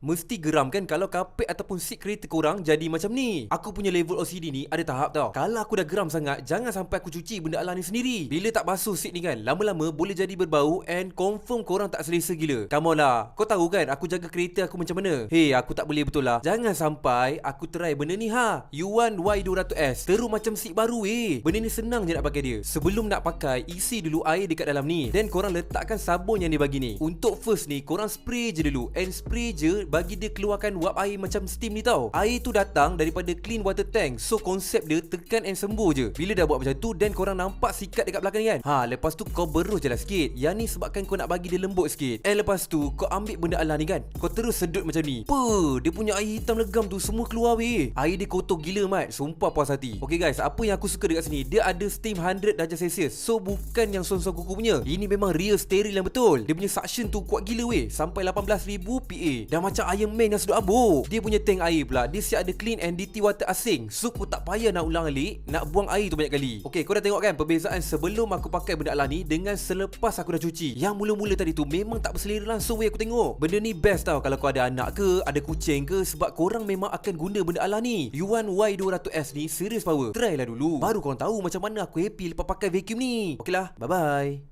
Mesti geram kan kalau kapet ataupun seat kereta korang jadi macam ni. Aku punya level OCD ni ada tahap tau. Kalau aku dah geram sangat, jangan sampai aku cuci benda alah ni sendiri. Bila tak basuh seat ni kan, lama-lama boleh jadi berbau and confirm korang tak selesa gila. Come on lah, kau tahu kan aku jaga kereta aku macam mana? Hey, aku tak boleh betul lah. Jangan sampai aku try benda ni ha. Yuan Y200S terus macam seat baru Benda ni senang je nak pakai dia. Sebelum nak pakai, isi dulu air dekat dalam ni. Then korang letakkan sabun yang dia bagi ni. Untuk first ni, korang spray je dulu. And spray je bagi dia keluarkan wap air macam steam ni tau. Air tu datang daripada clean water tank. So konsep dia tekan and sembuh je. Bila dah buat macam tu, then korang nampak sikat dekat belakang ni kan. Lepas tu kau berus je lah sikit. Yang ni sebabkan kau nak bagi dia lembut sikit. And lepas tu kau ambil benda alah ni kan, kau terus sedut macam ni. Dia punya air hitam legam tu semua keluar Air dia kotor gila mat. Sumpah puas hati. Okay guys, apa yang aku suka dekat sini, dia ada steam 100 darjah Celsius. So bukan yang son-son kuku punya. Ini memang real steril yang betul. Dia punya suction tu kuat gila sampai 18,000 PA. Dah macam Iron Man yang sedut abuk. Dia punya tank air pula, dia siap ada clean and dirty water asing. So kau tak payah nak ulang alik, nak buang air tu banyak kali. Okay, kau dah tengok kan perbezaan sebelum aku pakai benda alah ni dengan selepas aku dah cuci. Yang mula-mula tadi tu memang tak berselera langsung aku tengok. Benda ni best tau kalau kau ada anak ke, ada kucing ke, sebab korang memang akan guna benda alah ni. Yuan Y200S ni serious power. Try lah dulu, baru korang tahu macam mana aku happy lepas pakai vacuum ni. Okay lah, bye bye.